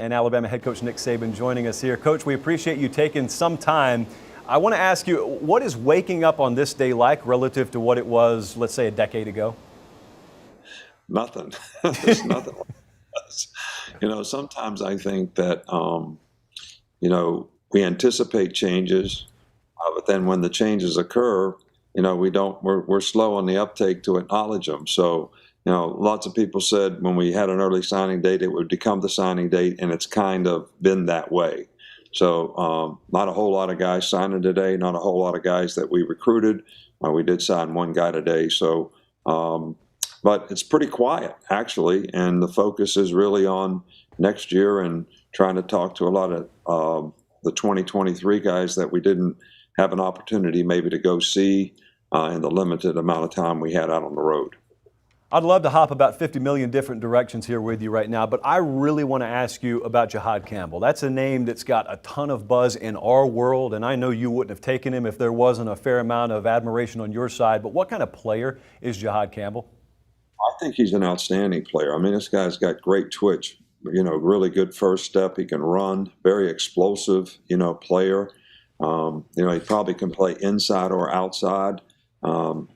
and Alabama head coach Nick Saban joining us here. Coach, we appreciate you taking some time. I want to ask you, what is waking up on this day like relative to what it was, let's say, a decade ago? Nothing. There's nothing like this. Sometimes I think that, we anticipate changes, but then when the changes occur, we're slow on the uptake to acknowledge them. So, lots of people said when we had an early signing date, it would become the signing date, and it's kind of been that way. So not a whole lot of guys signing today, not a whole lot of guys that we recruited. We did sign one guy today. So, but it's pretty quiet, actually, and the focus is really on next year and trying to talk to a lot of the 2023 guys that we didn't have an opportunity maybe to go see in the limited amount of time we had out on the road. I'd love to hop about 50 million different directions here with you right now, but I really want to ask you about Jihad Campbell. That's a name that's got a ton of buzz in our world, and I know you wouldn't have taken him if there wasn't a fair amount of admiration on your side, but what kind of player is Jihad Campbell? I think he's an outstanding player. I mean, this guy's got great twitch, really good first step. He can run, very explosive, player. He probably can play inside or outside. And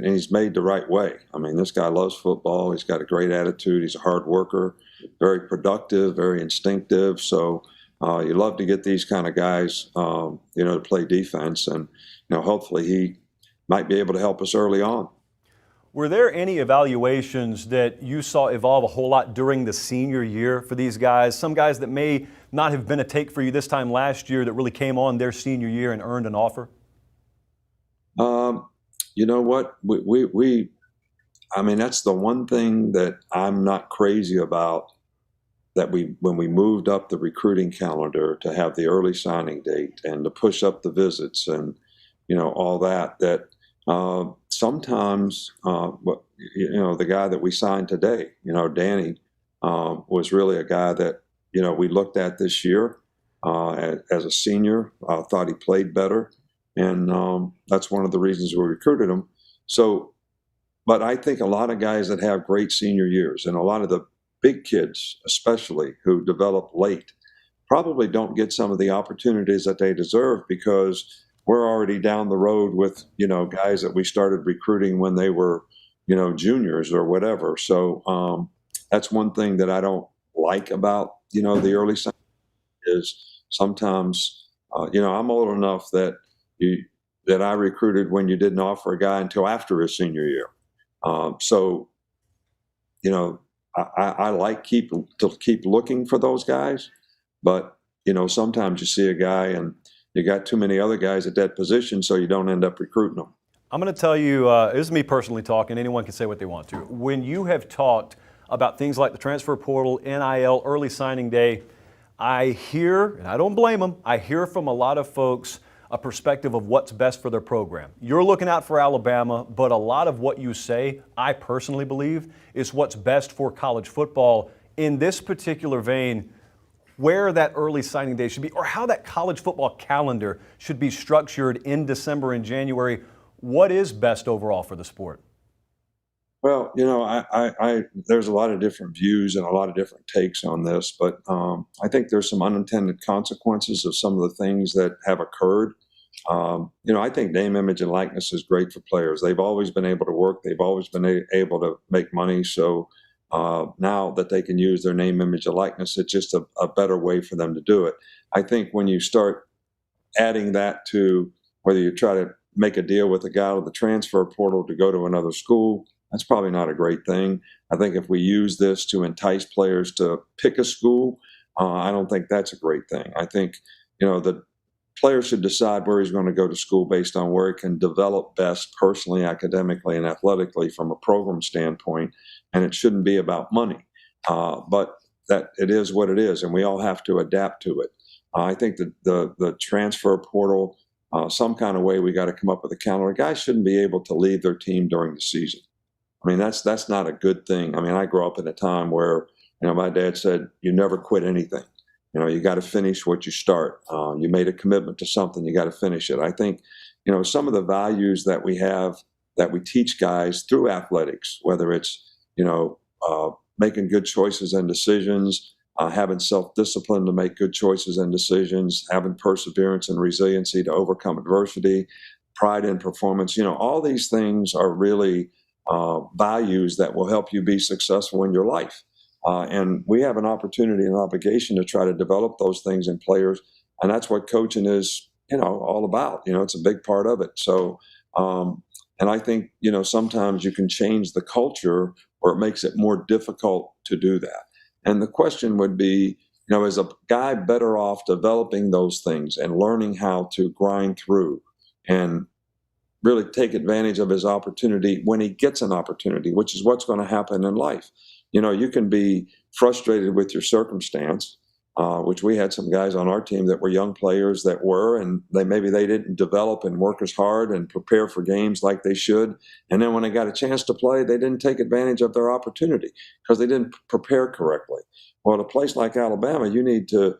he's made the right way. I mean, this guy loves football. He's got a great attitude. He's a hard worker, very productive, very instinctive. So you love to get these kind of guys, to play defense. And, hopefully he might be able to help us early on. Were there any evaluations that you saw evolve a whole lot during the senior year for these guys? Some guys that may not have been a take for you this time last year that really came on their senior year and earned an offer? You know what? I mean, that's the one thing that I'm not crazy about, that when we moved up the recruiting calendar to have the early signing date and to push up the visits and, all that sometimes, the guy that we signed today, Danny, was really a guy that, we looked at this year as a senior, thought he played better. And that's one of the reasons we recruited him. So, but I think a lot of guys that have great senior years and a lot of the big kids, especially who develop late, probably don't get some of the opportunities that they deserve because we're already down the road with, guys that we started recruiting when they were, juniors or whatever. So that's one thing that I don't like about, the early sign is sometimes, I'm old enough that I recruited when you didn't offer a guy until after his senior year. I like to keep looking for those guys, but sometimes you see a guy and you got too many other guys at that position, so you don't end up recruiting them. I'm going to tell you, this is me personally talking. Anyone can say what they want to. When you have talked about things like the transfer portal, NIL, early signing day, I hear, and I don't blame them, I hear from a lot of folks a perspective of what's best for their program. You're looking out for Alabama, but a lot of what you say, I personally believe, is what's best for college football. In this particular vein, where that early signing day should be, or how that college football calendar should be structured in December and January, what is best overall for the sport? Well, there's a lot of different views and a lot of different takes on this, but I think there's some unintended consequences of some of the things that have occurred. I think name, image, and likeness is great for players. They've always been able to work. They've always been able to make money. So now that they can use their name, image, and likeness, it's just a better way for them to do it. I think when you start adding that to whether you try to make a deal with a guy with the transfer portal to go to another school, that's probably not a great thing. I think if we use this to entice players to pick a school, I don't think that's a great thing. I think, the player should decide where he's going to go to school based on where he can develop best personally, academically, and athletically from a program standpoint, and it shouldn't be about money. But that it is what it is, and we all have to adapt to it. I think that the transfer portal, some kind of way we got to come up with a calendar. Guys shouldn't be able to leave their team during the season. I mean, that's not a good thing. I mean, I grew up in a time where, my dad said, you never quit anything. You got to finish what you start. You made a commitment to something, you got to finish it. I think, some of the values that we have, that we teach guys through athletics, whether it's, making good choices and decisions, having self-discipline to make good choices and decisions, having perseverance and resiliency to overcome adversity, pride in performance. All these things are really values that will help you be successful in your life. And we have an opportunity and obligation to try to develop those things in players. And that's what coaching is, all about. It's a big part of it. So, and I think, sometimes you can change the culture or it makes it more difficult to do that. And the question would be, is a guy better off developing those things and learning how to grind through and really take advantage of his opportunity when he gets an opportunity, which is what's going to happen in life. You can be frustrated with your circumstance, which we had some guys on our team that were young players that were, and maybe they didn't develop and work as hard and prepare for games like they should. And then when they got a chance to play, they didn't take advantage of their opportunity because they didn't prepare correctly. Well, at a place like Alabama, you need to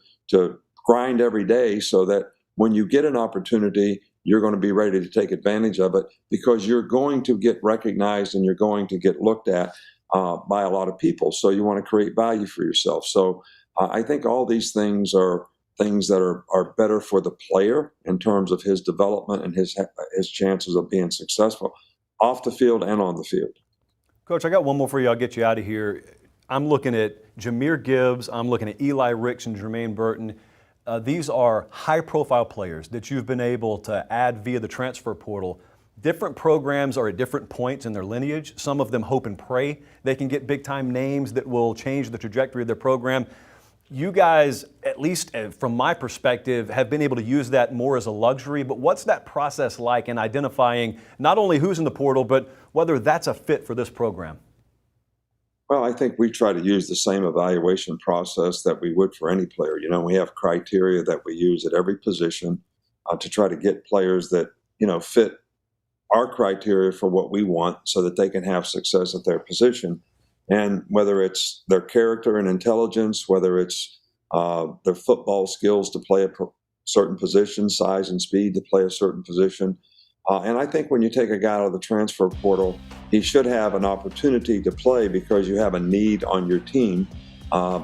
grind every day so that when you get an opportunity, you're going to be ready to take advantage of it because you're going to get recognized and you're going to get looked at by a lot of people. So you want to create value for yourself. So I think all these things are things that are better for the player in terms of his development and his chances of being successful off the field and on the field. Coach, I got one more for you. I'll get you out of here. I'm looking at Jahmyr Gibbs. I'm looking at Eli Ricks and Jermaine Burton. These are high-profile players that you've been able to add via the transfer portal. Different programs are at different points in their lineage. Some of them hope and pray they can get big-time names that will change the trajectory of their program. You guys, at least from my perspective, have been able to use that more as a luxury. But what's that process like in identifying not only who's in the portal, but whether that's a fit for this program? Well, I think we try to use the same evaluation process that we would for any player. We have criteria that we use at every position to try to get players that, fit our criteria for what we want so that they can have success at their position. And whether it's their character and intelligence, whether it's their football skills to play a certain position, size and speed to play a certain position. And I think when you take a guy out of the transfer portal, he should have an opportunity to play because you have a need on your team,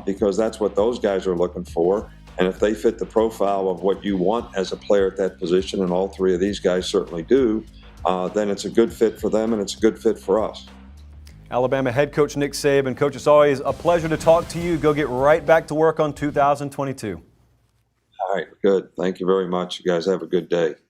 because that's what those guys are looking for. And if they fit the profile of what you want as a player at that position, and all three of these guys certainly do, then it's a good fit for them and it's a good fit for us. Alabama head coach Nick Saban. Coach, it's always a pleasure to talk to you. Go get right back to work on 2022. All right, good. Thank you very much. You guys have a good day.